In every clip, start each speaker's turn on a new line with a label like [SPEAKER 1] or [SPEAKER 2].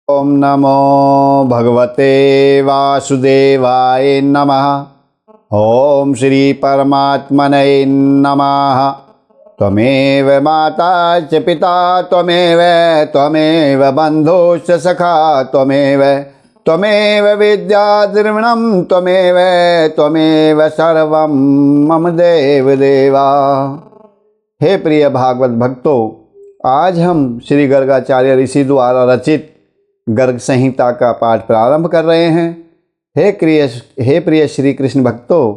[SPEAKER 1] ओम नमो भगवते वासुदेवाय नमः। ओम श्री परमात्मने नमः। त्वमेव माता च पिता त्वमेव बन्धुश्च सखा त्वमेव विद्या द्रविणं त्वमेव सर्वं मम देवदेवा। हे प्रिय भागवत भक्तों, आज हम श्री गर्गाचार्य ऋषि द्वारा रचित गर्ग संहिता का पाठ प्रारंभ कर रहे हैं। हे प्रिय श्री कृष्ण भक्तों,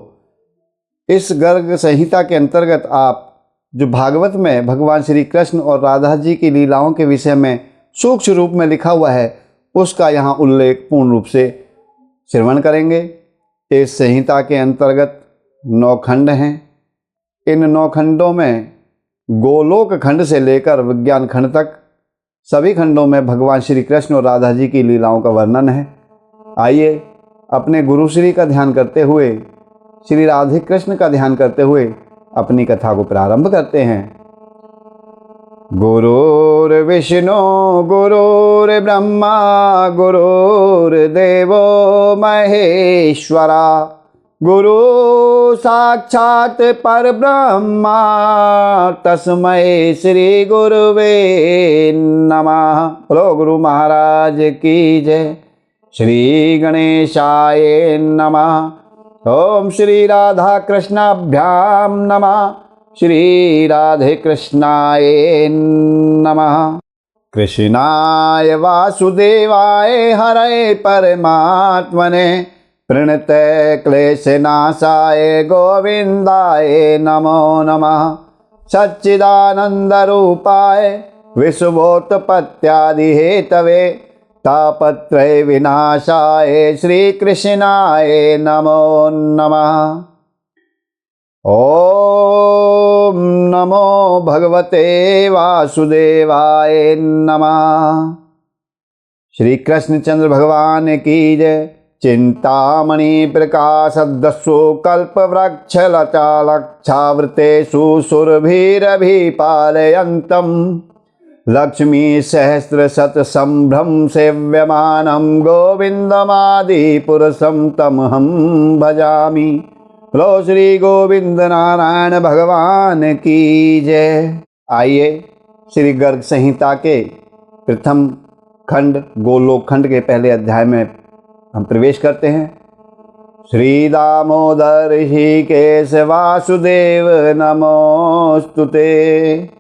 [SPEAKER 1] इस गर्ग संहिता के अंतर्गत आप जो भागवत में भगवान श्री कृष्ण और राधा जी की लीलाओं के विषय में सूक्ष्म रूप में लिखा हुआ है, उसका यहाँ उल्लेख पूर्ण रूप से श्रवण करेंगे। इस संहिता के अंतर्गत 9 खंड हैं। इन 9 खंडों में गोलोक खंड से लेकर विज्ञान खंड तक सभी खंडों में भगवान श्री कृष्ण और राधा जी की लीलाओं का वर्णन है। आइए अपने गुरु श्री का ध्यान करते हुए, श्री राधे कृष्ण का ध्यान करते हुए अपनी कथा को प्रारंभ करते हैं। गुरुर्विष्णु गुरुर्ब्रह्मा गुरुर्देवो महेश्वरा गुरु साक्षात परब्रह्मा तस्मै श्री गुरुवे नमः। बोलो गुरु महाराज की जय। श्री गणेशाय नमः। ओम श्री राधा कृष्णाभ्याम नमः। श्री राधे कृष्णाय नमः। कृष्णाय वासुदेवाय हरे परमात्मने प्रणतय क्लेशनाशाय गोविंदाय नमो नमः। सच्चिदानंद रूपाय विश्वोत्पत्त्यादि हेतवे तापत्रय विनाशाय श्री कृष्णाय नमो नमः। ओम नमो भगवते वासुदेवाय नमः। श्री कृष्णचंद्र भगवान की जय। चिंतामणि प्रकाशदस्सु कल्पवृक्षलतालक्षावृतेषु सुरभिरभिपालयन्तं लक्ष्मी सहस्रशतसंभ्रम सेव्यमानं गोविन्दमादिपुरुषं तमहं भजामि। बोलो श्री गोविंद नारायण भगवान की जय। आइए श्री गर्ग संहिता के प्रथम खंड गोलोक खंड के पहले अध्याय में हम प्रवेश करते हैं। श्री दामोदर ऋषिकेश वासुदेव नमोस्तुते।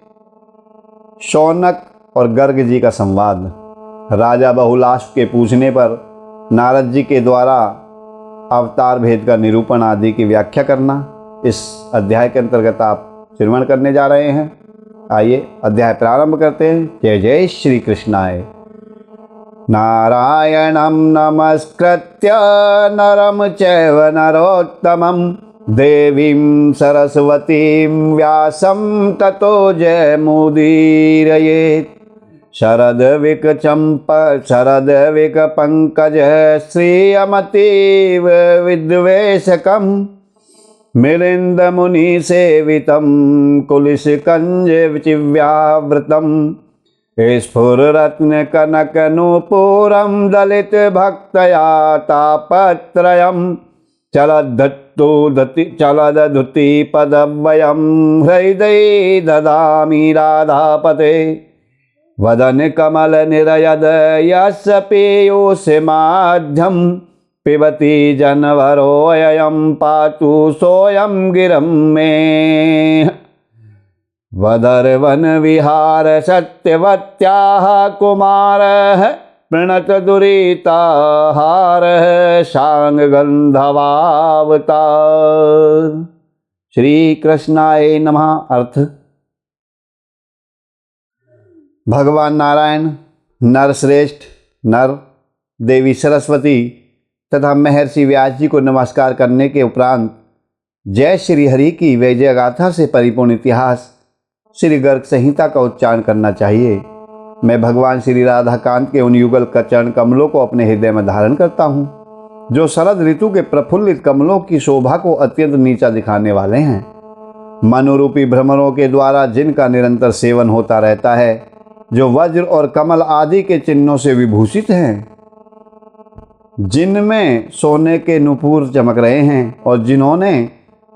[SPEAKER 1] शौनक और गर्ग जी का संवाद। राजा बहुलाश के पूछने पर नारद जी के द्वारा अवतार भेद का निरूपण आदि की व्याख्या करना, इस अध्याय के अंतर्गत आप श्रवण करने जा रहे हैं। आइए अध्याय प्रारंभ करते हैं। जय जय श्री कृष्णाय। नारायणं नमस्कृत्य नरं चैव नरोत्तमं देवीं सरस्वतीं व्यासं ततो जयमुदीरयेत्। शरद्विकपङ्कज श्रियमतीव विद्वेषकं मिलिन्दमुनिसेवितं कुलिशकञ्जविचिव्यावृतं स्फुररत्नकनकनूपुरं दलितभक्तया तापत्रयं चलदधुतिपदव्ययं हृदये ददामि राधापते। वदनकमलनिरयद यस्य पीयूषमाध्यं पिबति जनवरोऽयं पातु सोऽयं गिरं मे। वदर्वन विहार सत्यवत्याः कुमारः प्रणतदुरिताहारः शांगगंधवावतार। श्री कृष्णाय नमः। अर्थ: भगवान नारायण, नरश्रेष्ठ नर, देवी सरस्वती तथा महर्षि व्यास जी को नमस्कार करने के उपरांत जय श्री हरि की वैजय गाथा से परिपूर्ण इतिहास श्री गर्ग संहिता का उच्चारण करना चाहिए। मैं भगवान श्री राधाकांत के उन युगल चरण कमलों को अपने हृदय में धारण करता हूँ, जो शरद ऋतु के प्रफुल्लित कमलों की शोभा को अत्यंत नीचा दिखाने वाले हैं। मनोरूपी भ्रमरों के द्वारा जिनका निरंतर सेवन होता रहता है, जो वज्र और कमल आदि के चिन्हों से विभूषित हैं, जिनमें सोने के नुपुर चमक रहे हैं और जिन्होंने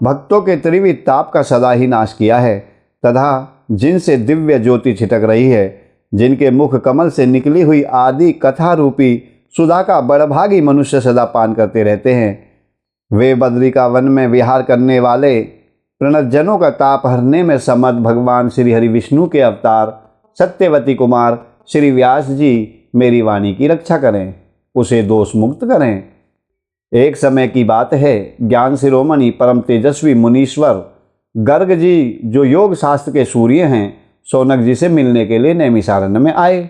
[SPEAKER 1] भक्तों के त्रिविध ताप का सदा ही नाश किया है, तथा जिनसे दिव्य ज्योति छिटक रही है, जिनके मुख कमल से निकली हुई आदि कथा रूपी सुधा का बड़भागी मनुष्य सदा पान करते रहते हैं, वे बद्रिका वन में विहार करने वाले प्रणतजनों का ताप हरने में समर्थ भगवान श्री हरि विष्णु के अवतार सत्यवती कुमार श्री व्यास जी मेरी वाणी की रक्षा करें, उसे दोष मुक्त करें। एक समय की बात है, ज्ञान शिरोमणि परम तेजस्वी मुनीश्वर गर्ग जी, जो योग शास्त्र के सूर्य हैं, शौनक जी से मिलने के लिए नैमिषारण्य में आए।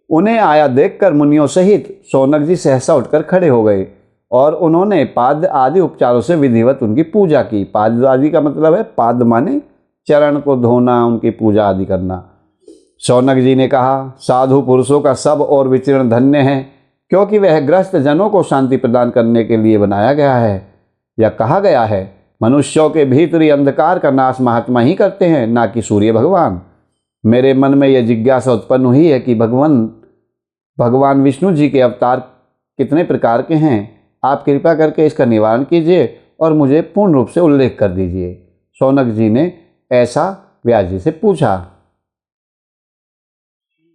[SPEAKER 1] उन्हें आया देखकर मुनियों सहित शौनक जी सहसा उठकर खड़े हो गए और उन्होंने पाद आदि उपचारों से विधिवत उनकी पूजा की। पाद आदि का मतलब है, पाद माने चरण को धोना, उनकी पूजा आदि करना। शौनक जी ने कहा, साधु पुरुषों का सब और विचरण धन्य है, क्योंकि वह ग्रस्त जनों को शांति प्रदान करने के लिए बनाया गया है। या कहा गया है, मनुष्यों के भीतरी अंधकार का नाश महात्मा ही करते हैं, ना कि सूर्य भगवान। मेरे मन में यह जिज्ञासा उत्पन्न हुई है कि भगवान विष्णु जी के अवतार कितने प्रकार के हैं। आप कृपा करके इसका निवारण कीजिए और मुझे पूर्ण रूप से उल्लेख कर दीजिए। शौनक जी ने ऐसा व्यास जी से पूछा।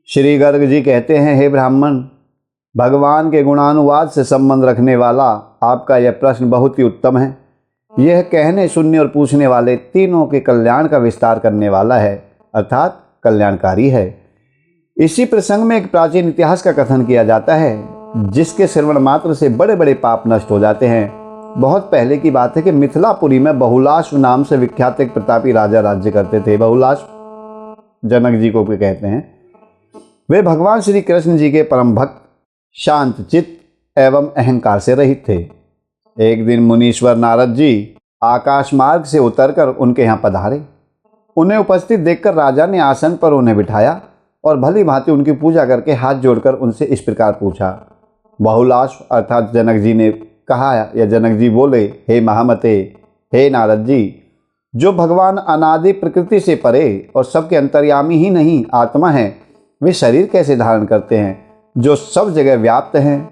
[SPEAKER 1] श्री गर्ग जी कहते हैं, हे ब्राह्मण, भगवान के गुणानुवाद से संबंध रखने वाला आपका यह प्रश्न बहुत ही उत्तम है। यह कहने, सुनने और पूछने वाले तीनों के कल्याण का विस्तार करने वाला है, अर्थात कल्याणकारी है। इसी प्रसंग में एक प्राचीन इतिहास का कथन किया जाता है, जिसके श्रवण मात्र से बड़े बड़े पाप नष्ट हो जाते हैं। बहुत पहले की बात है कि मिथिलापुरी में बहुलाश नाम से विख्यात एक प्रतापी राजा राज्य करते थे। बहुलाश जनक जी को भी कहते हैं। वे भगवान श्री कृष्ण जी के परम भक्त, शांत चित्त एवं अहंकार से रहित थे। एक दिन मुनीश्वर नारद जी आकाश मार्ग से उतरकर उनके यहाँ पधारे। उन्हें उपस्थित देखकर राजा ने आसन पर उन्हें बिठाया और भली भांति उनकी पूजा करके हाथ जोड़कर उनसे इस प्रकार पूछा। बहुलाश अर्थात जनक जी ने कहा, या जनक जी बोले, हे महामते, हे नारद जी, जो भगवान अनादि प्रकृति से परे और सबके अंतर्यामी ही नहीं आत्मा है, वे शरीर कैसे धारण करते हैं? जो सब जगह व्याप्त हैं,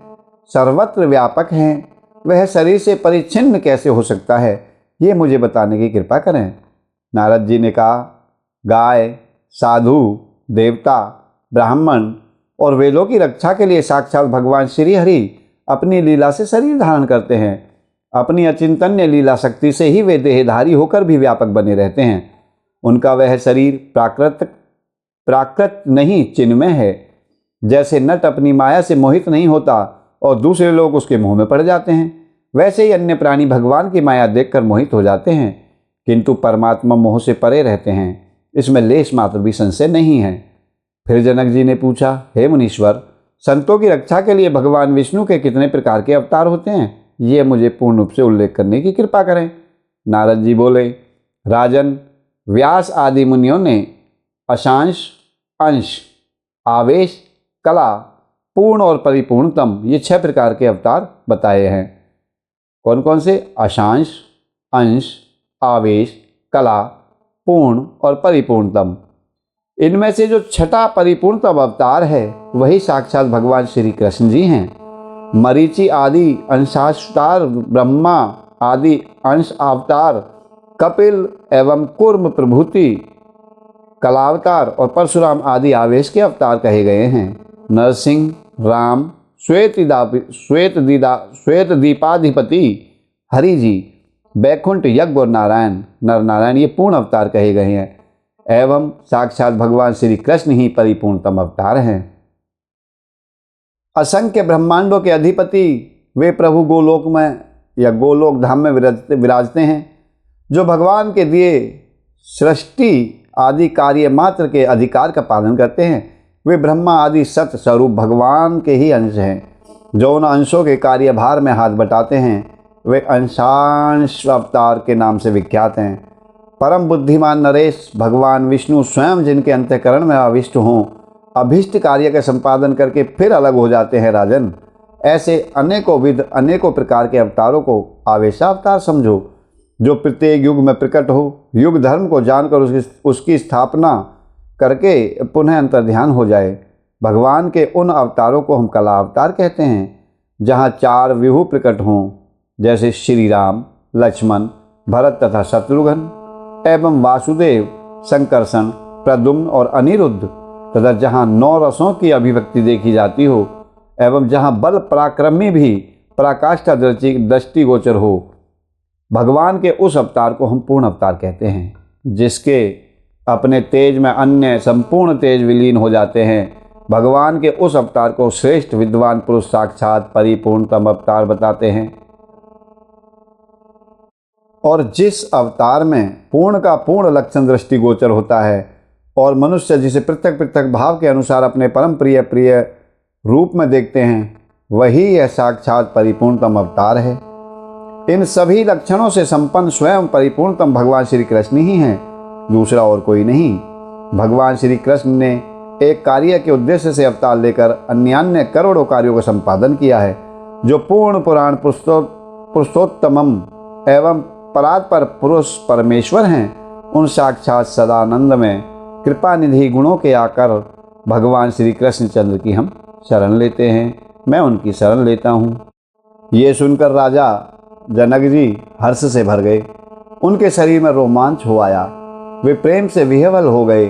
[SPEAKER 1] सर्वत्र व्यापक हैं, वह शरीर से परिच्छिन्न कैसे हो सकता है? ये मुझे बताने की कृपा करें। नारद जी ने कहा, गाय, साधु, देवता, ब्राह्मण और वेदों की रक्षा के लिए साक्षात भगवान श्री हरि अपनी लीला से शरीर धारण करते हैं। अपनी अचिंतन्य लीला शक्ति से ही वे देहधारी होकर भी व्यापक बने रहते हैं। उनका वह शरीर प्राकृत नहीं, चिन्मय है। जैसे नट अपनी माया से मोहित नहीं होता और दूसरे लोग उसके मुंह में पड़ जाते हैं, वैसे ही अन्य प्राणी भगवान की माया देखकर मोहित हो जाते हैं, किंतु परमात्मा मोह से परे रहते हैं। इसमें लेश मात्र भी संशय नहीं है। फिर जनक जी ने पूछा, हे मुनीश्वर, संतों की रक्षा के लिए भगवान विष्णु के कितने प्रकार के अवतार होते हैं? ये मुझे पूर्ण रूप से उल्लेख करने की कृपा करें। नारद जी बोले, राजन, व्यास आदि मुनियों ने अशांश, अंश, आवेश, कला, पूर्ण और परिपूर्णतम, ये 6 प्रकार के अवतार बताए हैं। कौन कौन से? अशांश, अंश, आवेश, कला, पूर्ण और परिपूर्णतम। इनमें से जो छठा परिपूर्णतम अवतार है, वही साक्षात भगवान श्री कृष्ण जी हैं। मरीचि आदि अंशावतार, ब्रह्मा आदि अंश अवतार, कपिल एवं कूर्म प्रभृति कलावतार और परशुराम आदि आवेश के अवतार कहे गए हैं। नरसिंह, राम, श्वेत दीपाधिपति, हरि जी, बैकुंठ, यज्ञ और नारायण, नर नारायण, ये पूर्ण अवतार कहे गए हैं। एवं साक्षात भगवान श्री कृष्ण ही परिपूर्णतम अवतार हैं। असंख्य ब्रह्मांडों के अधिपति वे प्रभु गोलोक में या गोलोक धाम में विराजते हैं, जो भगवान के दिए सृष्टि आदि कार्य मात्र के अधिकार का पालन करते हैं। वे ब्रह्मा आदि सत स्वरूप भगवान के ही अंश हैं, जो उन अंशों के कार्यभार में हाथ बटाते हैं। वे अंशांश अवतार के नाम से विख्यात हैं। परम बुद्धिमान नरेश भगवान विष्णु स्वयं जिनके अंतःकरण में अभिष्ट हों, अभिष्ट कार्य का संपादन करके फिर अलग हो जाते हैं। राजन, ऐसे अनेकों प्रकार के अवतारों को आवेशावतार समझो, जो प्रत्येक युग में प्रकट हो। युग धर्म को जानकर उसकी स्थापना करके पुनः अंतर्ध्यान हो जाए। भगवान के उन अवतारों को हम कला अवतार कहते हैं, जहाँ 4 व्यूह प्रकट हों, जैसे श्री राम, लक्ष्मण, भरत तथा शत्रुघ्न एवं वासुदेव, संकर्षण, प्रद्युम्न और अनिरुद्ध, तथा जहाँ 9 रसों की अभिव्यक्ति देखी जाती हो एवं जहाँ बल पराक्रमी भी पराकाष्ठा दृष्टिगोचर हो। भगवान के उस अवतार को हम पूर्ण अवतार कहते हैं, जिसके अपने तेज में अन्य संपूर्ण तेज विलीन हो जाते हैं। भगवान के उस अवतार को श्रेष्ठ विद्वान पुरुष साक्षात परिपूर्णतम अवतार बताते हैं। और जिस अवतार में पूर्ण का पूर्ण लक्षण दृष्टिगोचर होता है और मनुष्य जिसे पृथक पृथक भाव के अनुसार अपने परम प्रिय रूप में देखते हैं, वही यह साक्षात परिपूर्णतम अवतार है। इन सभी लक्षणों से संपन्न स्वयं परिपूर्णतम भगवान श्री कृष्ण ही हैं, दूसरा और कोई नहीं। भगवान श्री कृष्ण ने एक कार्य के उद्देश्य से अवतार लेकर अन्यान्य करोड़ों कार्यों का संपादन किया है, जो पूर्ण पुराण पुरुषोत्तमम एवं परात्पर पुरुष परमेश्वर हैं। उन साक्षात सदानंद में कृपा निधि गुणों के आकर भगवान श्री कृष्ण चंद्र की हम शरण लेते हैं। मैं उनकी शरण लेता हूँ। ये सुनकर राजा जनक जी हर्ष से भर गए। उनके शरीर में रोमांच हो आया। वे प्रेम से विह्वल हो गए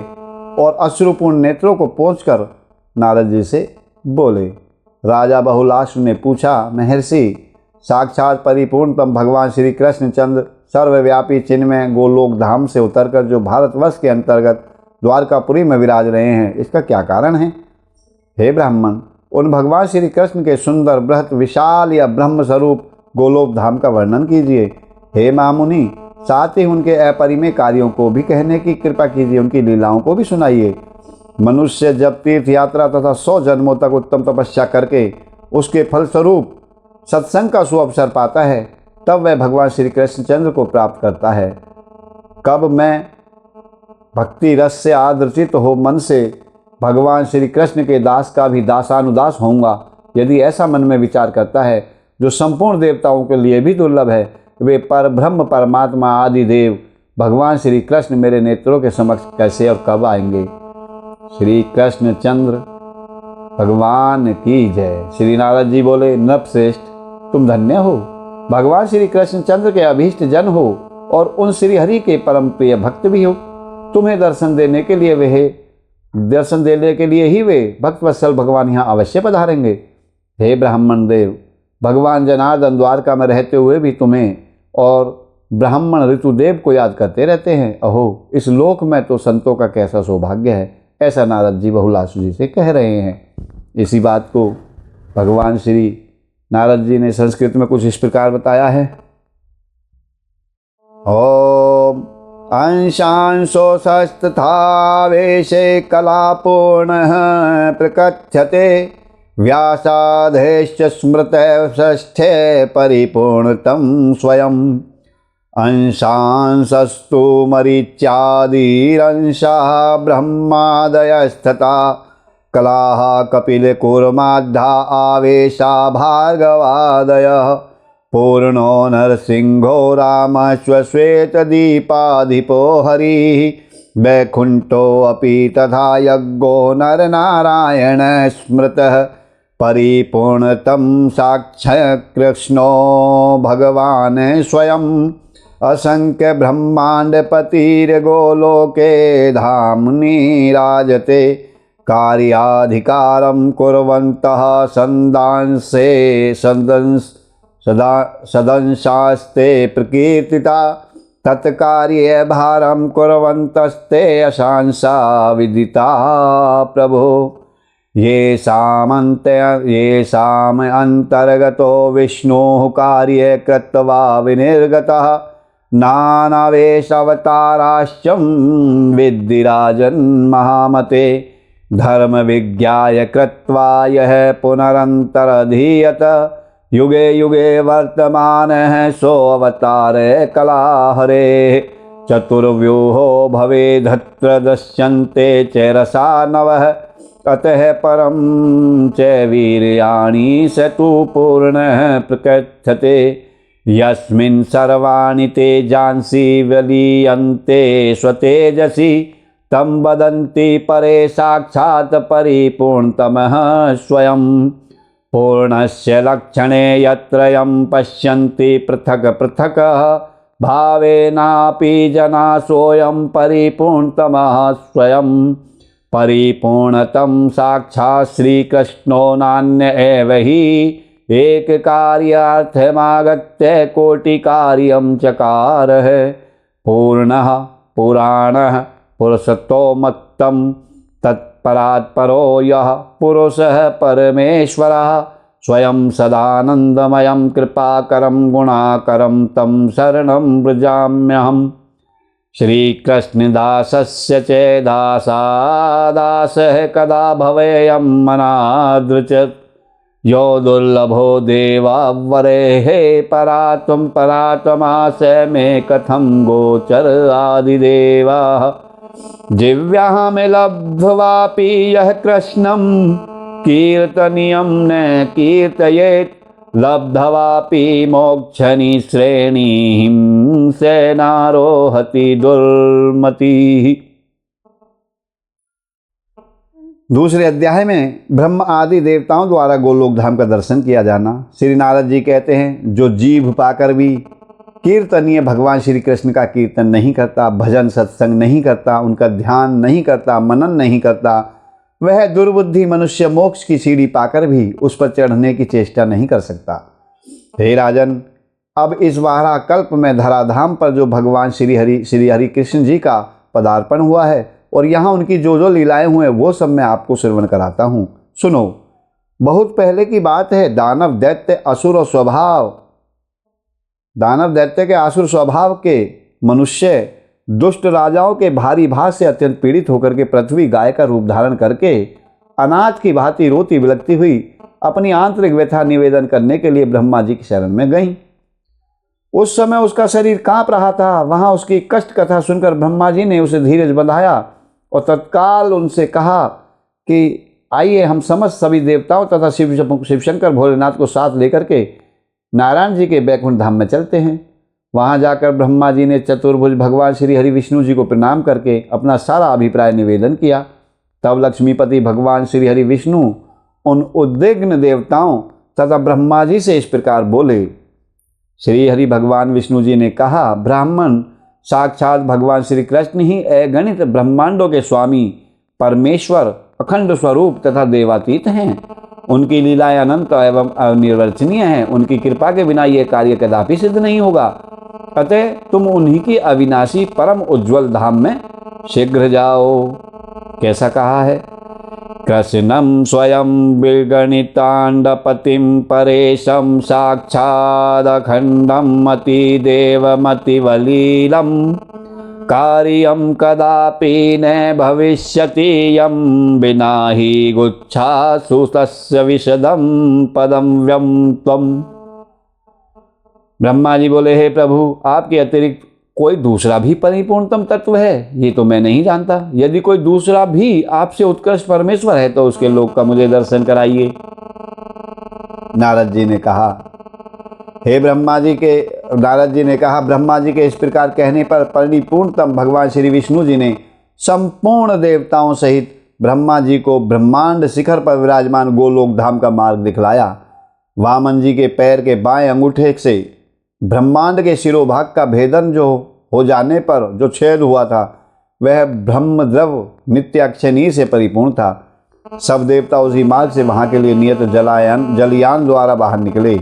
[SPEAKER 1] और अश्रुपूर्ण नेत्रों को पोंछकर नारद जी से बोले। राजा बहुलाश्व ने पूछा, महर्षि, साक्षात परिपूर्णतम भगवान श्री कृष्णचंद्र सर्वव्यापी चिन्मय गोलोक धाम से उतरकर जो भारतवर्ष के अंतर्गत द्वारकापुरी में विराज रहे हैं, इसका क्या कारण है? हे ब्राह्मण, उन भगवान श्री कृष्ण के सुंदर बृहत विशाल या ब्रह्म स्वरूप गोलोक धाम का वर्णन कीजिए। हे महामुनि, साथ ही उनके अपरिमेय कार्यों को भी कहने की कृपा कीजिए, उनकी लीलाओं को भी सुनाइए। मनुष्य जब तीर्थ यात्रा तथा 100 जन्मों तक उत्तम तपस्या करके उसके फलस्वरूप सत्संग का सुअवसर पाता है, तब वह भगवान श्री कृष्णचंद्र को प्राप्त करता है। कब मैं भक्ति रस से आदर्शित हो मन से भगवान श्री कृष्ण के दास का भी दासानुदास होऊंगा, यदि ऐसा मन में विचार करता है, जो संपूर्ण देवताओं के लिए भी दुर्लभ है, वे पर ब्रह्म परमात्मा आदि देव भगवान श्री कृष्ण मेरे नेत्रों के समक्ष कैसे और कब आएंगे? श्री कृष्णचंद्र भगवान की जय। श्री नारद जी बोले, नृपश्रेष्ठ, तुम धन्य हो, भगवान श्री कृष्णचंद्र के अभीष्ट जन हो और उन श्री हरि के परम प्रिय भक्त भी हो। तुम्हें दर्शन देने के लिए ही वे भक्तवत्सल भगवान यहाँ अवश्य पधारेंगे। हे ब्राह्मण देव, भगवान जनार्दन द्वारका में रहते हुए भी तुम्हें और ब्राह्मण ऋतुदेव को याद करते रहते हैं। अहो, इस लोक में तो संतों का कैसा सौभाग्य है, ऐसा नारद जी बहुलासु जी से कह रहे हैं। इसी बात को भगवान श्री नारद जी ने संस्कृत में कुछ इस प्रकार बताया है। ओम अंशांशो सस्तथा वेशे कलापूर्णः प्रकथ्यते व्यासाधेश्च स्मृतः षष्ठे परिपूर्णतं स्वयं अंशांशस्तु मरीच्यादिरंशाः ब्रह्मादयस्तथा कलाः कपिलकूर्माद्धा आवेशा भार्गवादयः पूर्णो नरसिंहो रामश्वश्वेतदीपाधिपो हरिः वैकुण्ठोऽपि तथा यज्ञो नरनारायण स्मृतः परिपूर्णतं साक्षात् कृष्णो भगवान् स्वयं असंख्य ब्रह्माण्डपतिर्गोलोके धाम्नि राजते कार्याधिकारं कुर्वन्तः सदंशास्ते प्रकीर्तिता तत्कार्ये भारं कुर्वन्तस्ते अशांसा विदिता प्रभो येषाम् अन्तर्गतो विष्णोः कार्ये कृत्वा विनिर्गतः नानावेशावताराश्चं विद्धिराजन् महामते धर्म विज्ञाय कृत्वा यः पुनरन्तरधीयत युगे युगे वर्तमानः सोऽवतार कलाहरे चतुर्व्यूहो भवेद्धत्र दृश्यन्ते च रसा नवः अतः परं च वीर्याणि स तु पूर्णः प्रकथ्यते यस्मिन् सर्वाणि तेजांसि विलीयन्ते स्वतेजसि तं वदन्ति परे साक्षात् परिपूर्णतमः स्वयं। पूर्णस्य लक्षणे यत्रयं पश्यन्ति पृथक् पृथक् भावेनापि जना सोऽयं परिपूर्णतमः स्वयं। परिपूर्णतं साक्षात् श्रीकृष्णो नान्य एव हि एक कार्यार्थमागत्य कोटिकार्यं चकार। पूर्णः पुराणः पुरुषोत्तमं तत्परात् परो यः पुरुषः परमेश्वरः स्वयं सदानन्दमयं कृपाकरं गुणाकरं तं शरणं व्रजाम्यहम्। श्रीकृष्णदासस्य चेदासादासः कदा भवेयं मनादृचत्। यो दुर्लभो देवावरेः परात्वं परात्वमास मे कथं गोचर आदिदेवाः। जिह्वां लब्ध्वापि यः कृष्णं कीर्तनीयं न कीर्तयेत् लब्ध्वापि मोक्षनि श्रेणीं सेनारोहति दुर्मतिः। दूसरे अध्याय में ब्रह्म आदि देवताओं द्वारा गोलोक धाम का दर्शन किया जाना। श्री नारद जी कहते हैं, जो जीभ पाकर भी कीर्तनीय भगवान श्री कृष्ण का कीर्तन नहीं करता, भजन सत्संग नहीं करता, उनका ध्यान नहीं करता, मनन नहीं करता, वह दुर्बुद्धि मनुष्य मोक्ष की सीढ़ी पाकर भी उस पर चढ़ने की चेष्टा नहीं कर सकता। हे राजन, अब इस वारा कल्प में धराधाम पर जो भगवान श्री हरि कृष्ण जी का पदार्पण हुआ है और यहाँ उनकी जो जो लीलाएं हुए वो सब मैं आपको श्रवण कराता हूँ। सुनो। बहुत पहले की बात है। दानव दैत्य असुर स्वभाव, दानव दैत्य के असुर स्वभाव के मनुष्य दुष्ट राजाओं के भारी भार से अत्यंत पीड़ित होकर के पृथ्वी गाय का रूप धारण करके अनाथ की भांति रोती बिलखती हुई अपनी आंतरिक व्यथा निवेदन करने के लिए ब्रह्मा जी की शरण में गई। उस समय उसका शरीर कांप रहा था। वहां उसकी कष्ट कथा सुनकर ब्रह्मा जी ने उसे धीरज बंधाया और तत्काल उनसे कहा कि आइए हम समस्त सभी देवताओं तथा शिवशंकर भोलेनाथ को साथ लेकर के नारायण जी के बैकुंठ धाम में चलते हैं। वहां जाकर ब्रह्मा जी ने चतुर्भुज भगवान श्री हरि विष्णु जी को प्रणाम करके अपना सारा अभिप्राय निवेदन किया। तब लक्ष्मीपति भगवान श्री हरि विष्णु उन उद्विग्न देवताओं तथा ब्रह्मा जी से इस प्रकार बोले। श्री हरि भगवान विष्णु जी ने कहा, ब्राह्मण साक्षात भगवान श्री कृष्ण ही अगणित ब्रह्मांडों के स्वामी परमेश्वर अखंड स्वरूप तथा देवातीत हैं। उनकी लीलाएं अनंत एवं अनिर्वचनीय हैं। उनकी कृपा के बिना यह कार्य कदापि सिद्ध नहीं होगा। अतः तुम उन्हीं की अविनाशी परम उज्ज्वल धाम में शीघ्र जाओ। कैसा कहा है? कृष्णं स्वयं विगणितांडपतिं परेशं साक्षादखंडं मतिदेवमतिवलीलं कार्यं कदापि न भविष्यति यं विना हि गुच्छासु तस्य विशदं पदं व्यं त्वम्। ब्रह्मा जी बोले, हे प्रभु, आपके अतिरिक्त कोई दूसरा भी परिपूर्णतम तत्व है ये तो मैं नहीं जानता। यदि कोई दूसरा भी आपसे उत्कृष्ट परमेश्वर है तो उसके लोक का मुझे दर्शन कराइए। नारद जी ने कहा, ब्रह्मा जी के इस प्रकार कहने पर परिपूर्णतम भगवान श्री विष्णु जी ने संपूर्ण देवताओं सहित ब्रह्मा जी को ब्रह्मांड शिखर पर विराजमान गोलोक धाम का मार्ग दिखलाया। वामन जी के पैर के बाएं अंगूठे से ब्रह्मांड के शिरोभाग का भेदन जो हो जाने पर जो छेद हुआ था वह ब्रह्म द्रव नित्य अक्षनीय से परिपूर्ण था। सब देवता उसी मार्ग से वहां के लिए नियत जलयान द्वारा बाहर निकले।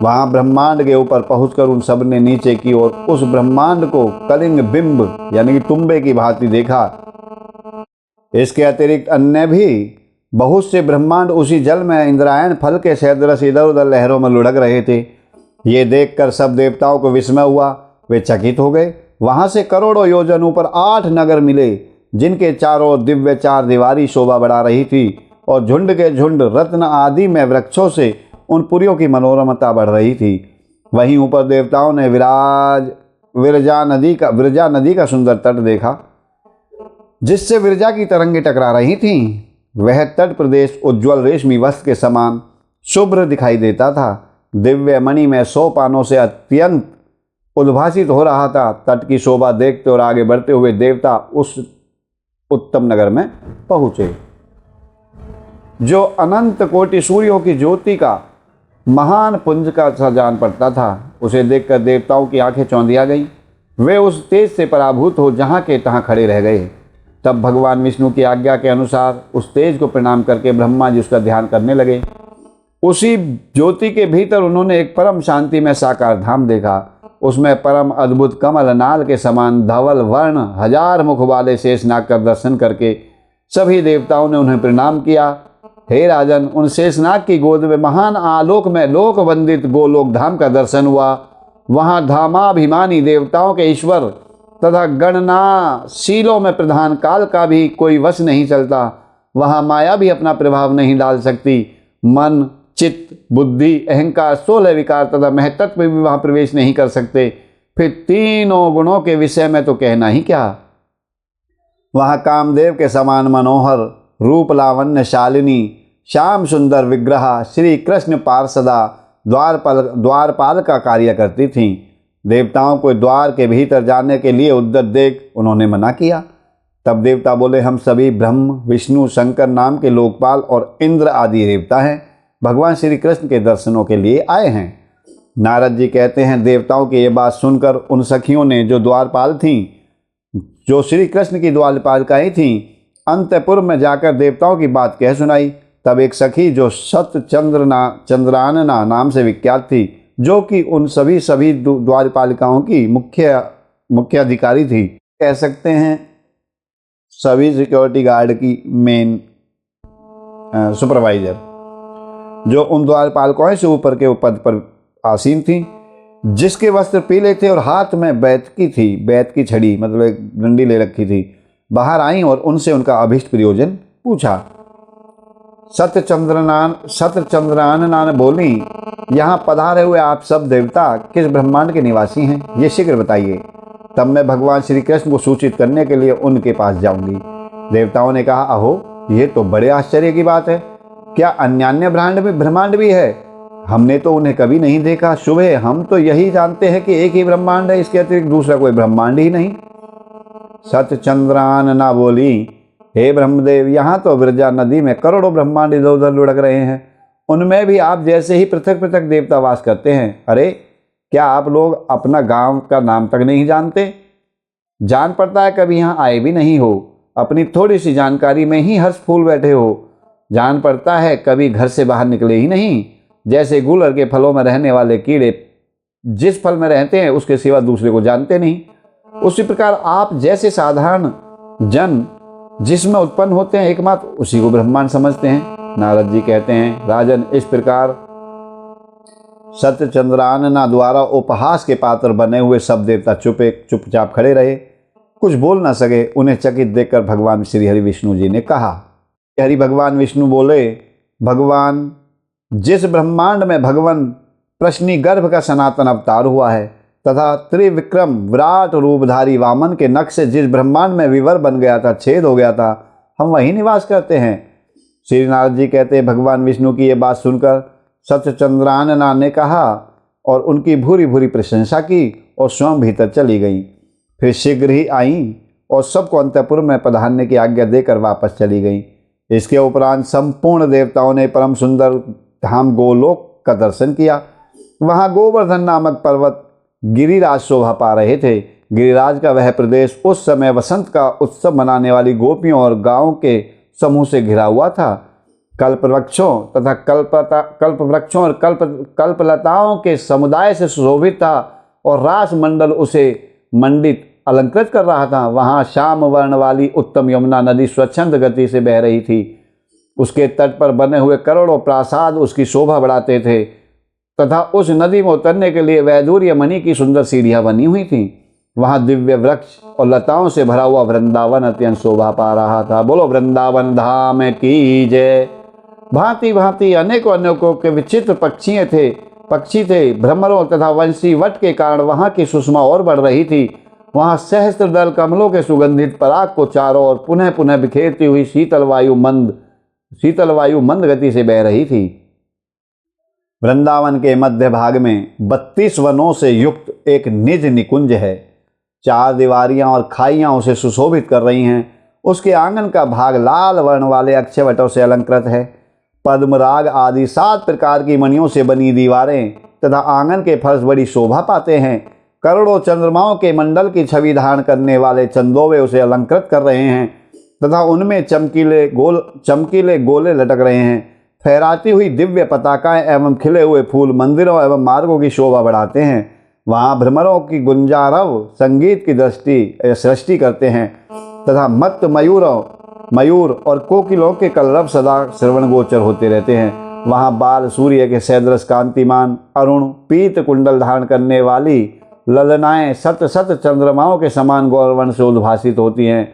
[SPEAKER 1] वहां ब्रह्मांड के ऊपर पहुंचकर उन सब ने नीचे की ओर उस ब्रह्मांड को कलिंग बिंब यानी कि तुम्बे की भांति देखा। इसके अतिरिक्त अन्य भी बहुत से ब्रह्मांड उसी जल में इंद्रायण फल के सदृश इधर उधर लहरों में लुढ़क रहे थे। ये देखकर सब देवताओं को विस्मय हुआ। वे चकित हो गए। वहां से करोड़ों योजन ऊपर 8 नगर मिले जिनके चारों दिव्य चार दीवारी शोभा बढ़ा रही थी और झुंड के झुंड रत्न आदि में वृक्षों से उन पुरियों की मनोरमता बढ़ रही थी। वहीं ऊपर देवताओं ने विरजा नदी का सुंदर तट देखा जिससे विरजा की तरंगें टकरा रही थीं। वह तट प्रदेश उज्ज्वल रेशमी वस्त्र के समान शुभ्र दिखाई देता था। दिव्य मणि में 100 पानों से अत्यंत उद्भासित हो रहा था। तट की शोभा देखते और आगे बढ़ते हुए देवता उस उत्तम नगर में पहुँचे। जो अनंत कोटि सूर्यों की ज्योति का महान पुंज का सा जान पड़ता था, उसे देखकर देवताओं की आंखें चौंधिया गईं। वे उस तेज से पराभूत हो जहाँ के तहाँ खड़े रह गए। तब भगवान विष्णु की आज्ञा के अनुसार उस तेज को प्रणाम करके ब्रह्मा जी उसका ध्यान करने लगे। उसी ज्योति के भीतर उन्होंने एक परम शांति में साकार धाम देखा। उसमें परम अद्भुत कमल नाल के समान धवल वर्ण 1000 मुख वाले शेषनाग का दर्शन करके सभी देवताओं ने उन्हें प्रणाम किया। हे राजन, उन शेषनाग की गोद में महान आलोक में लोक वंदित गोलोक धाम का दर्शन हुआ। वहाँ धामाभिमानी देवताओं के ईश्वर तथा गणनाशीलों में प्रधान काल का भी कोई वश नहीं चलता। वहाँ माया भी अपना प्रभाव नहीं डाल सकती। मन, चित्त, बुद्धि, अहंकार, 16 विकार तथा महतत्व भी वहाँ प्रवेश नहीं कर सकते। फिर तीनों गुणों के विषय में तो कहना ही क्या। वहाँ कामदेव के समान मनोहर रूप लावण्य शालिनी श्याम सुंदर विग्रह श्री कृष्ण पार्षदा द्वारपाल का कार्य करती थीं। देवताओं को द्वार के भीतर जाने के लिए उद्यत देख उन्होंने मना किया। तब देवता बोले, हम सभी ब्रह्म, विष्णु, शंकर नाम के लोकपाल और इंद्र आदि देवता हैं, भगवान श्री कृष्ण के दर्शनों के लिए आए हैं। नारद जी कहते हैं, देवताओं की ये बात सुनकर उन सखियों ने जो द्वारपाल थीं, जो श्री कृष्ण की द्वारपालिकाएं थीं, अंतपुर में जाकर देवताओं की बात कह सुनाई। तब एक सखी जो चंद्रानना नाम से विख्यात थी, जो कि उन सभी द्वारपालिकाओं की मुख्य अधिकारी थी, कह सकते हैं सभी सिक्योरिटी गार्ड की मेन सुपरवाइजर, जो उन द्वारपालकों से ऊपर के पद पर आसीन थी, जिसके वस्त्र पीले थे और हाथ में बैत की छड़ी मतलब एक डंडी ले रखी थी, बाहर आई और उनसे उनका अभिष्ट प्रयोजन पूछा। सतचंद्रानना ने बोली, यहाँ पधारे हुए आप सब देवता किस ब्रह्मांड के निवासी हैं, ये शीघ्र बताइए, तब मैं भगवान श्री कृष्ण को सूचित करने के लिए उनके पास जाऊंगी। देवताओं ने कहा, अहो ये तो बड़े आश्चर्य की बात है, क्या अन्यान्य ब्रह्मांड भी है? हमने तो उन्हें कभी नहीं देखा। शुभ है, हम तो यही जानते हैं कि एक ही ब्रह्मांड है, इसके अतिरिक्त दूसरा कोई ब्रह्मांड ही नहीं। सतचंद्रानना बोली, हे ब्रह्मदेव, यहाँ तो विरजा नदी में करोड़ों ब्रह्मांड इधर उधर लुढ़क रहे हैं, उनमें भी आप जैसे ही पृथक पृथक देवता वास करते हैं। अरे क्या आप लोग अपना गांव का नाम तक नहीं जानते? जान पड़ता है कभी यहाँ आए भी नहीं हो, अपनी थोड़ी सी जानकारी में ही हर्ष फूल बैठे हो। जान पड़ता है कभी घर से बाहर निकले ही नहीं, जैसे गुलर के फलों में रहने वाले कीड़े जिस फल में रहते हैं उसके सिवा दूसरे को जानते नहीं, उसी प्रकार आप जैसे साधारण जन जिसमें उत्पन्न होते हैं एकमात्र उसी को ब्रह्मांड समझते हैं। नारद जी कहते हैं, राजन, इस प्रकार सत्यचंद्रानना द्वारा उपहास के पात्र बने हुए सब देवता चुपचाप खड़े रहे, कुछ बोल न सके। उन्हें चकित देखकर भगवान श्री हरि विष्णु जी ने कहा। हरि भगवान विष्णु बोले, भगवान, जिस ब्रह्मांड में भगवान प्रश्नी गर्भ का सनातन अवतार हुआ है तथा त्रिविक्रम विराट रूपधारी वामन के नख से जिस ब्रह्मांड में विवर बन गया था, छेद हो गया था, हम वहीं निवास करते हैं। श्री नारद जी कहते हैं, भगवान विष्णु की ये बात सुनकर सत्यचंद्रानना ने कहा और उनकी भूरी भूरी प्रशंसा की और स्वयं भीतर चली गई। फिर शीघ्र ही आई और सबको अंतपुर में पधारने की आज्ञा देकर वापस चली गई। इसके उपरांत संपूर्ण देवताओं ने परम सुंदर धाम गोलोक का दर्शन किया। वहाँ गोवर्धन नामक पर्वत गिरिराज शोभा पा रहे थे। गिरिराज का वह प्रदेश उस समय वसंत का उत्सव मनाने वाली गोपियों और गांवों के समूह से घिरा हुआ था। कल्पवृक्षों तथा कल्पवृक्षों और कल्पलताओं के समुदाय से सुशोभित था और रास मंडल उसे मंडित अलंकृत कर रहा था। वहाँ श्याम वर्ण वाली उत्तम यमुना नदी स्वच्छंद गति से बह रही थी। उसके तट पर बने हुए करोड़ों प्रासाद उसकी शोभा बढ़ाते थे तथा उस नदी में उतरने के लिए वैदूर्य मणि की सुंदर सीढ़ियाँ बनी हुई थीं। वहाँ दिव्य वृक्ष और लताओं से भरा हुआ वृंदावन अत्यंत शोभा पा रहा था। बोलो वृंदावन धाम की जय। भांति भांति अनेकों के विचित्र पक्षी थे। भ्रमरों तथा वंशी वट के कारण वहाँ की सुषमा और बढ़ रही थी। वहाँ सहस्त्र दल कमलों के सुगंधित पराग को चारों ओर पुनः पुनः बिखेरती हुई शीतल वायु मंद गति से बह रही थी। वृंदावन के मध्य भाग में 32 वनों से युक्त एक निज निकुंज है। 4 दीवारियां और खाइयां उसे सुशोभित कर रही हैं। उसके आंगन का भाग लाल वर्ण वाले अक्षयवटों से अलंकृत है। पद्मराग आदि 7 प्रकार की मणियों से बनी दीवारें तथा आंगन के फर्श बड़ी शोभा पाते हैं। करोड़ों चंद्रमाओं के मंडल की छवि धारण करने वाले चंदोवे उसे अलंकृत कर रहे हैं तथा उनमें चमकीले गोले लटक रहे हैं। फहराती हुई दिव्य पताकाएं एवं खिले हुए फूल मंदिरों एवं मार्गों की शोभा बढ़ाते हैं। वहाँ भ्रमरों की गुंजारव संगीत की सृष्टि करते हैं तथा मत्त मयूर और कोकिलों के कलरव सदा श्रवण गोचर होते रहते हैं। वहाँ बाल सूर्य के सैदृश कांतिमान अरुण पीत कुंडल धारण करने वाली ललनाएं सत सत चंद्रमाओं के समान गौरवर्ण से उद्भासित होती हैं।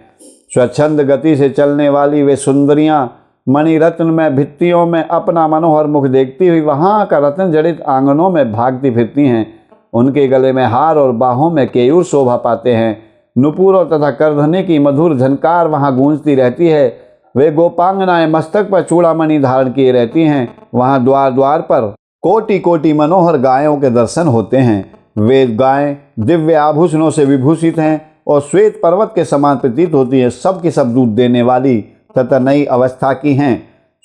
[SPEAKER 1] स्वच्छंद गति से चलने वाली वे सुंदरियां मणिरत्न में भित्तियों में अपना मनोहर मुख देखती हुई वहाँ का रत्न जड़ित आंगनों में भागती फिरती हैं। उनके गले में हार और बाहों में केयूर शोभा पाते हैं। नुपुरों तथा करधनी की मधुर झनकार वहाँ गूंजती रहती है। वे गोपांगनाएं मस्तक पर चूड़ामणि धारण किए रहती हैं। वहाँ द्वार द्वार पर कोटि कोटि मनोहर गायों के दर्शन होते हैं। वे गायें दिव्य आभूषणों से विभूषित हैं और श्वेत पर्वत के समान प्रतीत होती हैं। सब की सब दूध देने वाली तथा नई अवस्था की हैं।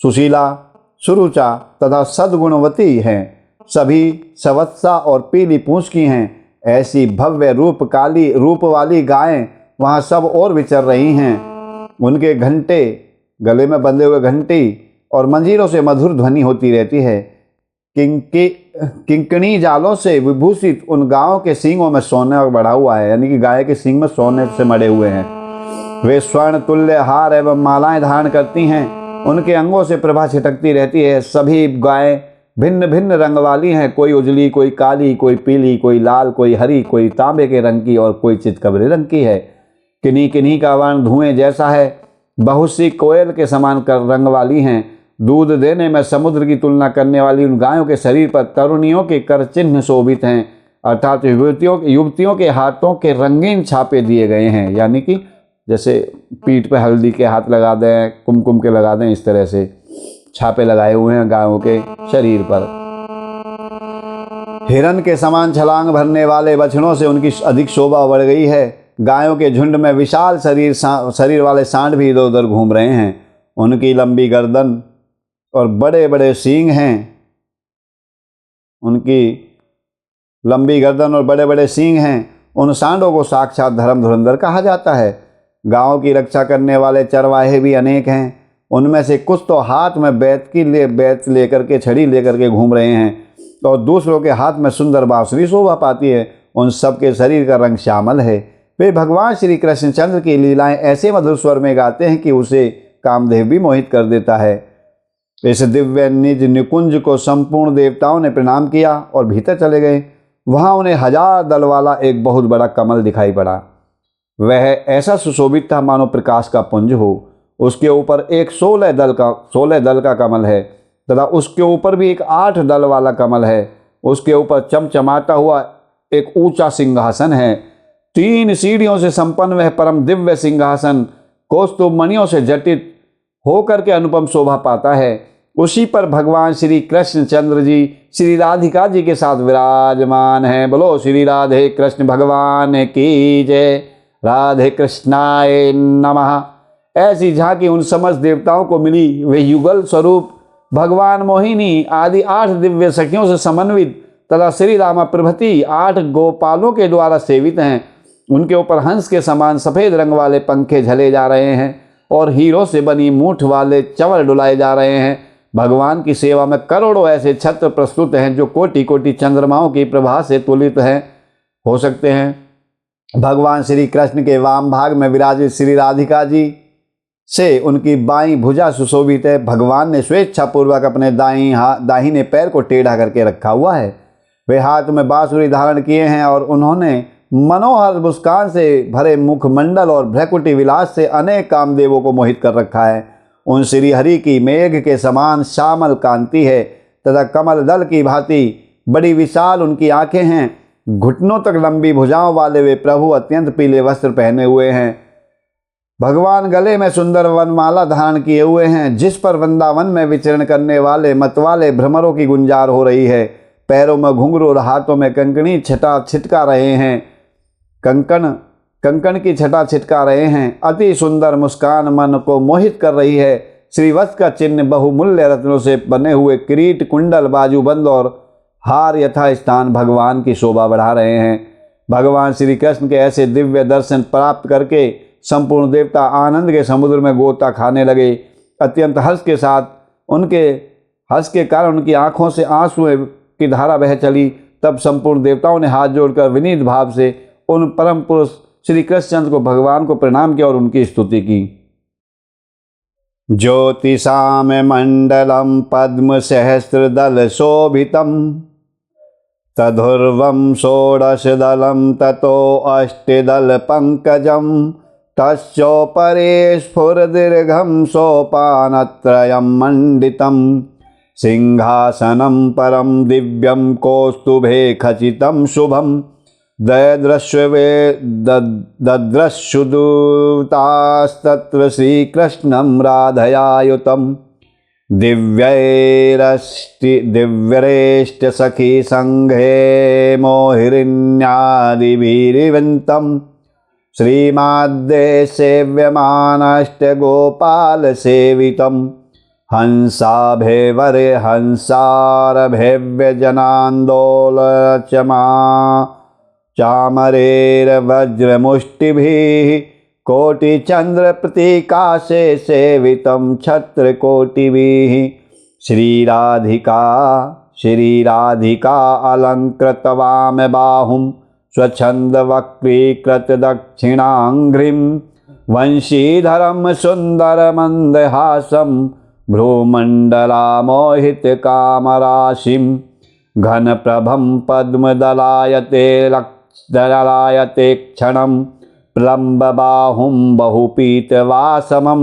[SPEAKER 1] सुशीला सुरुचा तथा सद्गुणवती हैं। सभी सवत्सा और पीली पूंछ की हैं। ऐसी भव्य रूप वाली गायें वहाँ सब और विचर रही हैं। उनके घंटे गले में बंधे हुए घंटी और मंजीरों से मधुर ध्वनि होती रहती है। किंकणी जालों से विभूषित उन गायों के सींगों में सोने बढ़ा हुआ है, यानी कि गाय के सींग में सोने से मड़े हुए हैं। वे स्वर्ण तुल्य हार एवं मालाएं धारण करती हैं। उनके अंगों से प्रभा छिटकती रहती है। सभी गायें भिन्न भिन्न रंग वाली हैं। कोई उजली, कोई काली, कोई पीली, कोई लाल, कोई हरी, कोई तांबे के रंग की और कोई चितकबरे रंग की है। किन्हीं का वर्ण धुएं जैसा है। बहुत सी कोयल के समान कर रंग वाली हैं। दूध देने में समुद्र की तुलना करने वाली उन गायों के शरीर पर तरुणियों के कर चिन्ह शोभित हैं, अर्थात युवतियों के हाथों के रंगीन छापे दिए गए हैं, यानी कि जैसे पीठ पे हल्दी के हाथ लगा दें, कुमकुम के लगा दें, इस तरह से छापे लगाए हुए हैं गायों के शरीर पर। हिरन के समान छलांग भरने वाले बछड़ों से उनकी अधिक शोभा बढ़ गई है। गायों के झुंड में विशाल शरीर वाले सांड भी इधर उधर घूम रहे हैं। उनकी लंबी गर्दन और बड़े बड़े सींग हैं। उन सांडों को साक्षात धर्म धुरंधर कहा जाता है। गांव की रक्षा करने वाले चरवाहे भी अनेक हैं। उनमें से कुछ तो हाथ में बैत लेकर के छड़ी लेकर के घूम रहे हैं और दूसरों के हाथ में सुंदर बांसुरी शोभा पाती है। उन सब के शरीर का रंग श्यामल है। वे भगवान श्री कृष्णचंद्र की लीलाएं ऐसे मधुर स्वर में गाते हैं कि उसे कामदेव भी मोहित कर देता है। इस दिव्य निज निकुंज को संपूर्ण देवताओं ने प्रणाम किया और भीतर चले गए। वहां उन्हें 1000 दल वाला एक बहुत बड़ा कमल दिखाई पड़ा। वह ऐसा सुशोभित था मानो प्रकाश का पुंज हो। उसके ऊपर एक 16 दल का कमल है तथा उसके ऊपर भी एक 8 दल वाला कमल है। उसके ऊपर चमचमाता हुआ एक ऊंचा सिंहासन है। 3 सीढ़ियों से संपन्न वह परम दिव्य सिंहासन कौस्तुभ मणियों से जटित होकर के अनुपम शोभा पाता है। उसी पर भगवान श्री कृष्णचंद्र जी श्री राधिका जी के साथ विराजमान हैं। बोलो श्री राधे कृष्ण भगवान की जय। राधे कृष्णाय नमः। ऐसी झांकी उन समस्त देवताओं को मिली। वे युगल स्वरूप भगवान मोहिनी आदि 8 दिव्य सखियों से समन्वित तथा श्री रामा प्रभृति 8 गोपालों के द्वारा सेवित हैं। उनके ऊपर हंस के समान सफेद रंग वाले पंखे झले जा रहे हैं और हीरों से बनी मूठ वाले चंवर डुलाए जा रहे हैं। भगवान की सेवा में करोड़ों ऐसे छत्र प्रस्तुत हैं जो कोटि कोटि चंद्रमाओं की प्रभा से तुलित हो सकते हैं। भगवान श्री कृष्ण के वाम भाग में विराजित श्री राधिका जी से उनकी बाईं भुजा सुशोभित है। भगवान ने स्वेच्छापूर्वक अपने दाहिने पैर को टेढ़ा करके रखा हुआ है। वे हाथ में बांसुरी धारण किए हैं और उन्होंने मनोहर मुस्कान से भरे मुखमंडल और भ्रकुटी विलास से अनेक कामदेवों को मोहित कर रखा है। उन श्री हरि की मेघ के समान श्यामल कांति है तथा कमल दल की भांति बड़ी विशाल उनकी आंखें हैं। घुटनों तक लंबी भुजाओं वाले वे प्रभु अत्यंत पीले वस्त्र पहने हुए हैं। भगवान गले में सुंदर वनमाला धारण किए हुए हैं जिस पर वृंदावन में विचरण करने वाले मतवाले भ्रमरों की गुंजार हो रही है। पैरों में घुंघरू और हाथों में कंकणी छिटका रहे हैं। कंकण कंकण की छटा छिटका रहे हैं। अति सुंदर मुस्कान मन को मोहित कर रही है। श्रीवत्स का चिन्ह बहुमूल्य रत्नों से बने हुए किरीट, कुंडल, बाजूबंद और हार यथास्थान भगवान की शोभा बढ़ा रहे हैं। भगवान श्री कृष्ण के ऐसे दिव्य दर्शन प्राप्त करके संपूर्ण देवता आनंद के समुद्र में गोता खाने लगे। अत्यंत हर्ष के कारण उनकी आंखों से आंसुओं की धारा बह चली। तब संपूर्ण देवताओं ने हाथ जोड़कर विनीत भाव से उन परम पुरुष श्री कृष्णचंद्र को भगवान को प्रणाम किया और उनकी स्तुति की। ज्योतिषाम मंडलम पद्म सहस्रदल शोभितम तधुर्वम षोडशदलम ततो अष्टदल पंकजम तस्योपरे स्फुरदीर्घम सोपानत्रयं मंडितम सिंहासनं परम दिव्यं कौस्तुभे खचितं शुभं ददृश्युदूतास्तत्र श्रीकृष्णं राधयायुतं दिव्यैरेष्टसखी संघे मोहिरिण्यादिभिरिवन्तं श्रीमाद्दे सेव्यमानष्टगोपालसेवितं हंसाभेवरे हंसारभेव्यजनान्दोलचमा चामरेर्वज्रमुष्टिभिः कोटिचन्द्रप्रतीकाशे सेवितं छत्रकोटिभिः श्रीराधिका अलङ्कृतवामबाहुं स्वच्छन्दवक्रीकृतदक्षिणाङ्घ्रिं वंशीधरं सुन्दरमन्दहासं भ्रूमण्डलामोहितकामराशिं घनप्रभं पद्मदलायते क्षणं प्लम्बबाहुं बहुपीतवासमं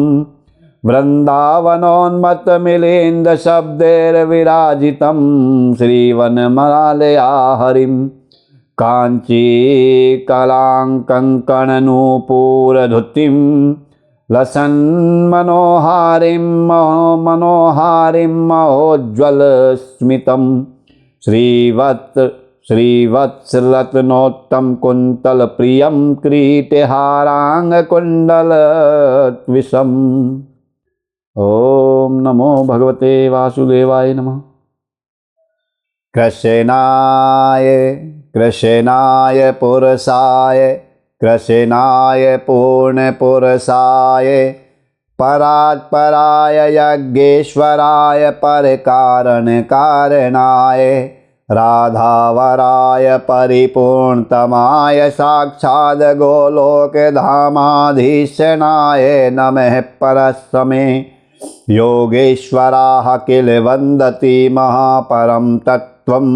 [SPEAKER 1] वृन्दावनोन्मत्तमिलेन्दशब्दैर्विराजितं श्रीवनमालया हरिं काञ्चीकलाङ्कङ्कणनूपुरधुतिं लसन्मनोहारिं महोज्ज्वलस्मितं श्रीवत्सरत्नोत्तम कुन्तलप्रियं किरीटहाराङ्गकुण्डलद्विषम्। ॐ नमो भगवते वासुदेवाय नमः। कृष्णाय पुरुषाय कृष्णाय पूर्णपुरुषाय परात्पराय यज्ञेश्वराय परकारणकारणाय राधावराय परिपूर्णतमाय साक्षाद् गोलोकधामाधीशनाय नमः परस्मै योगेश्वराः किल वन्दति महापरं तत्त्वं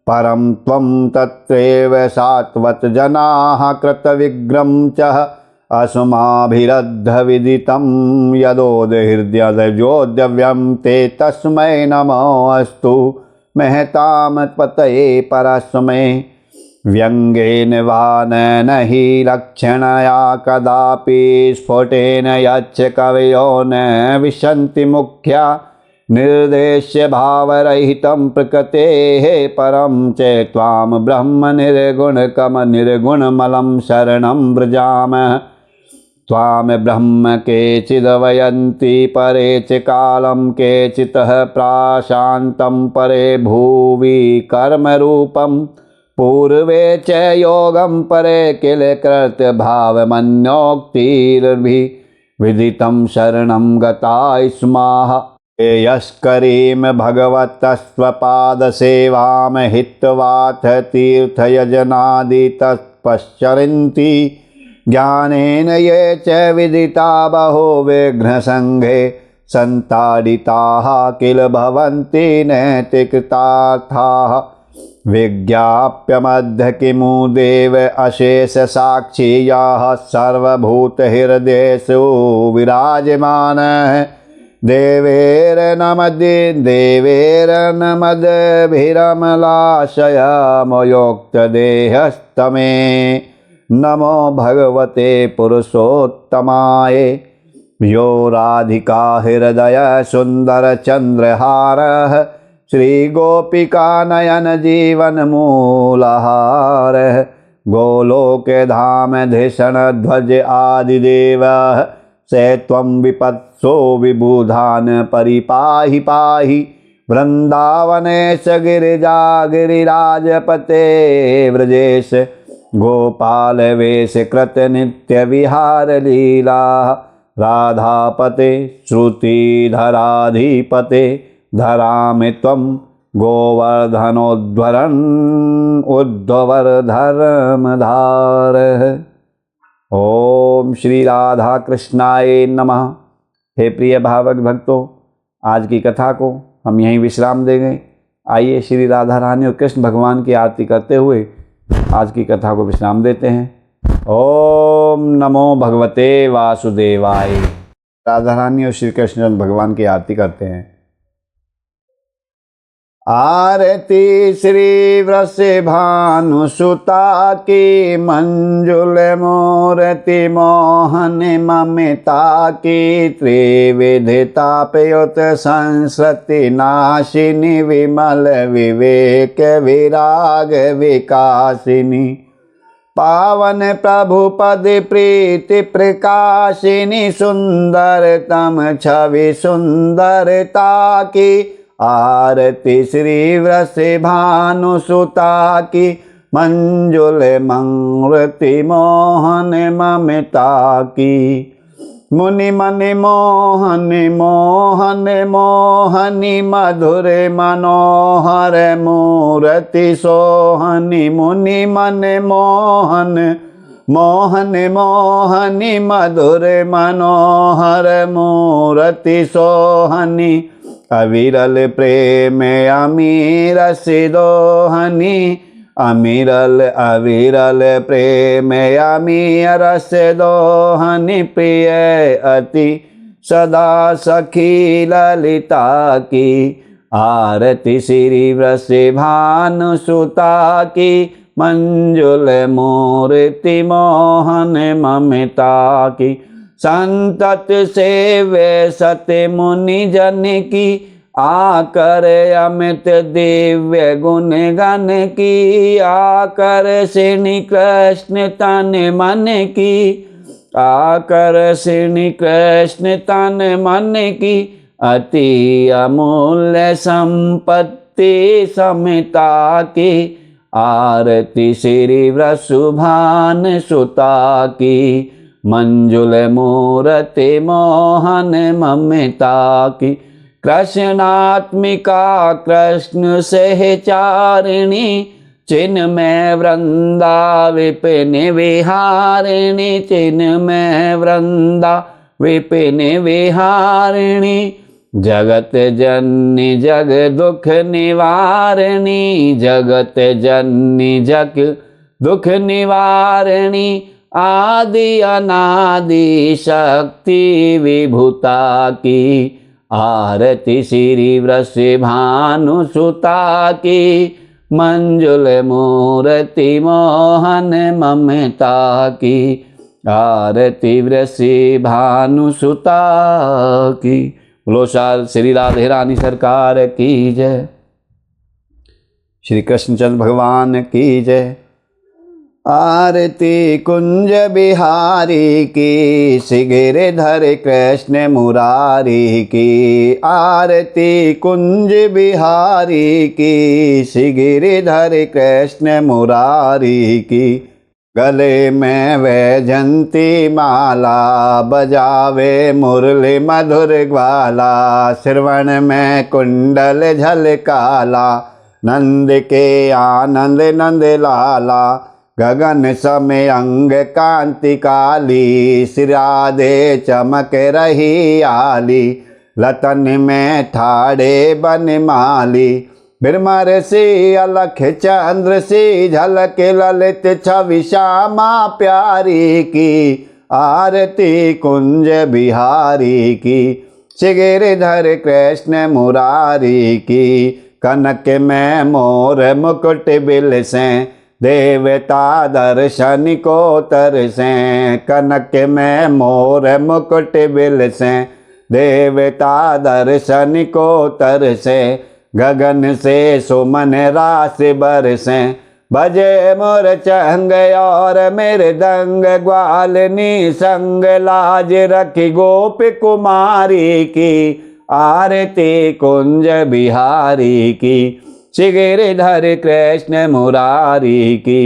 [SPEAKER 1] परं त्वं तत्रैव सात्वतजनाः कृतविग्रहं च अस्माभिरद्धविदितं यदोदहृदयोद्यव्यं ते तस्मै नमोऽस्तु महतां पतये परस्मै व्यङ्ग्येन वा न हि लक्षणया कदापि स्फुटेन यच्च कवयो न विशन्ति मुख्या निर्देश्य भावरहितं प्रकृतेः परं च त्वां ब्रह्म निर्गुणमलं शरणं व्रजामः त्वां ब्रह्म केचिदवयन्ति परे च कालं केचितः प्राशान्तं परे भुवि कर्मरूपं पूर्वे च योगं परे किल कृतभावमन्योक्तिर्विदितं शरणं गता स्मः यस्करीं भगवतस्वपादसेवां हित्वाथ तीर्थयजनादि तत्पश्चरन्ति ज्ञानेन ये च विदिता बहो विघ्नसङ्घे सन्ताडिताः किल भवन्ति नैतिकृतार्थाः विज्ञाप्यमद्य किमु देव अशेषसाक्षियाः सर्वभूतहृदयेषु विराजमानः देवेरनमद्भिरमलाशयमयोक्तदेहस्तमे नमो भगवते पुरुषोत्तमाय यो राधिका हृदय सुंदर चंद्रहारः श्रीगोपिका नयन जीवन मूलहारः गोलोक धाम धिषण ध्वज आदिदेव से त्वं विपत्सो विबुधान परिपाहि पाहि वृंदावनेश गिरिजा गिरिराजपते व्रजेश गोपाल वेश कृत नित्य विहार लीला राधापते श्रुतिधराधिपते धरामि त्वं गोवर्धनोद्धरन् उद्धवर्धर्मधार। ओम श्री राधा कृष्णाय नमः। हे प्रिय भावक भक्तों, आज की कथा को हम यहीं विश्राम देंगे। आइए श्री राधा रानी और कृष्ण भगवान की आरती करते हुए आज की कथा को विश्राम देते हैं। ओम नमो भगवते वासुदेवाय। राधा रानी और श्री कृष्ण भगवान की आरती करते हैं। आरती श्री वृषभानुसुता की मंजुल मूर्ति मोहन ममता की त्रिविधतापयुत संस्कृति नाशिनी विमल विवेक विराग विकासिनी पावन प्रभु पद प्रीति प्रकाशिनी सुंदरतम छवि सुंदरता की आरती श्री वृषभानुसुता की मंजुल मूर्ति मोहन ममता की। मुनि मनि मोहन मोहन मोहनी मधुर मनोहर मूर्ति सोहनी मुनि मन मोहन मोहन मोहनी मधुर मनोहर मूर्ति सोहनी अविरल प्रेम अमीर सिदोहनी अमीरल अविरल प्रेम अमीर सिदोहनी प्रिय अति सदा सखी ललिता की आरती श्री वृषभानुसुता की मंजुल मूर्ति मोहन ममता की। संतत सेवे सत्य मुनि जन की आकर अमित दिव्य गुण गण की आकर श्री कृष्ण तन मन की आकर श्री कृष्ण तन मन की अति अमूल्य संपत्ति समिता की आरती श्री वृषभानुसुता की मंजुल मूर्ति मोहन ममता की। कृष्णात्मिका कृष्ण सहचारिणी चिन्मय वृंदा विपिन विहारिणी चिन्मय वृंदा विपिन विहारिणी जगत जननी जग दुख निवारिणी जगत जननी जग दुख निवारिणी आदि अनादि शक्ति विभूता की आरती श्री वृषभानुसुता की मंजुल मूर्ति मोहन ममता की आरती वृषभानुसुता की। बोलो श्री राधे रानी सरकार की जय। श्री कृष्णचंद्र भगवान की जय। आरती कुंज बिहारी की गिरिधर कृष्ण मुरारी की आरती कुंज बिहारी की गिरिधर कृष्ण मुरारी की गले में वैजंती माला बजावे मुरली मधुर ग्वाला श्रवण में कुंडल झलकाला नंद के आनंद नंद लाला गगन समय अंग कांति काली सिराधे चमक रही आली लतन में ठाड़े बन माली बिरमर से अलख चंद्र से झलक ललित छवि श्यामा प्यारी की आरती कुंज बिहारी की गिरिधर कृष्ण मुरारी की कनक में मोर मुकुट बिल से देवता दर्शन को तरसे कनक में मोर मुकुट बिल से देवता दर्शन को तरसे गगन से सुमन रास बरसे बजे मोर चंग और मेरे दंग ग्वाल निसंग लाज रखी गोप कुमारी की आरती कुंज बिहारी की श्री गिरिधर कृष्ण मुरारी की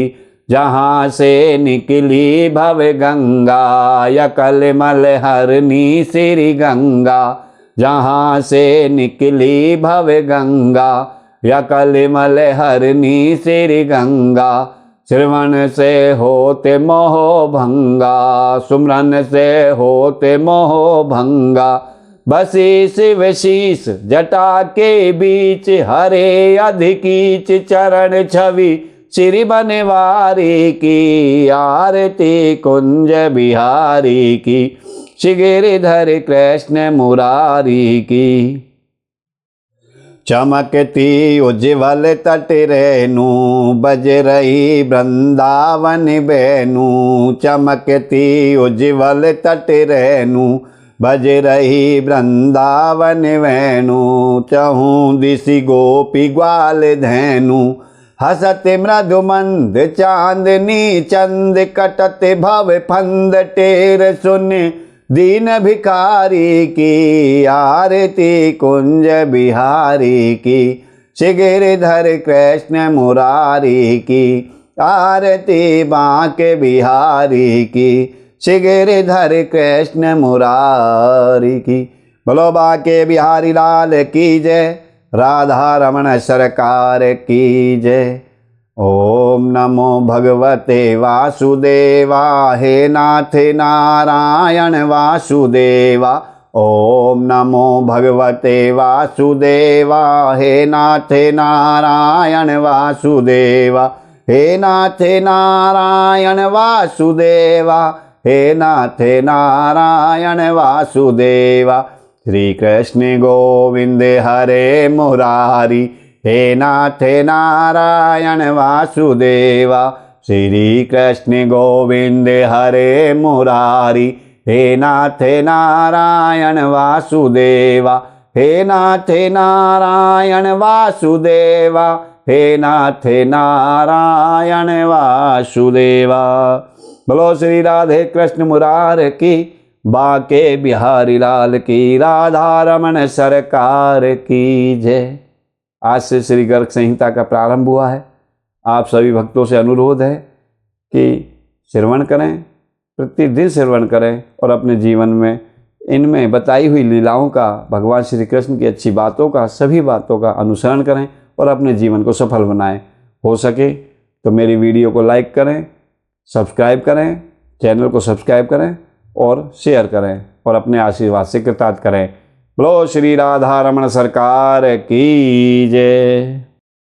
[SPEAKER 1] जहाँ से निकली भव गंगा यकल मल हरनी श्री गंगा जहाँ से निकली भव गंगा यकल मल हरनी श्री गंगा श्रवण से होते मोह भंगा सुमरन से होते मोह भंगा बसी शिव शीस जटा के बीच हरे अधिकीच चरण छवि श्री बनवारी की आरती कुंज बिहारी की श्री गिरिधर कृष्ण मुरारी की चमकती उज्ज्वल तट रेणु बज रही वृंदावन बेनु चमकती उज्ज्वल तट रेणु बज रही वृंदावन वेणु चहूँ दिशि गोपी ग्वाल धैनु हसत मृदु मंद चांदनी चंद कटत भव फंद टेर सुन दीन भिखारी की आरती कुंज बिहारी की श्री गिरिधर कृष्ण मुरारी की आरती बांके बिहारी की श्री गिरिधर कृष्ण मुरारी की। बोलो बांके बिहारी लाल की जय, राधा रमण सरकार की जय। ओम नमो भगवते वासुदेवा हे नाथ नारायण वासुदेवा। ओम नमो भगवते वासुदेवा हे नाथ नारायण वासुदेवा। हे नाथ नारायण वासुदेवा हे नाथ नारायण वासुदेवा। श्री कृष्ण गोविंद हरे मुरारी हे नाथ नारायण वासुदेवा। श्री कृष्ण गोविंद हरे मुरारी हे नाथ नारायण वासुदेवा। हे नाथ नारायण वासुदेवा हे नाथ नारायण वासुदेवा। बोलो श्री राधे कृष्ण मुरार की, बांके बिहारी लाल की, राधा रमण सरकार की जय। आज से श्री गर्ग संहिता का प्रारंभ हुआ है। आप सभी भक्तों से अनुरोध है कि श्रवण करें, प्रतिदिन श्रवण करें और अपने जीवन में इनमें बताई हुई लीलाओं का, भगवान श्री कृष्ण की अच्छी बातों का, सभी बातों का अनुसरण करें और अपने जीवन को सफल बनाएं। हो सके तो मेरी वीडियो को लाइक करें, सब्सक्राइब करें, चैनल को सब्सक्राइब करें और शेयर करें और अपने आशीर्वाद से कृतार्थ करें। बोलो श्री राधा रमण सरकार की जय।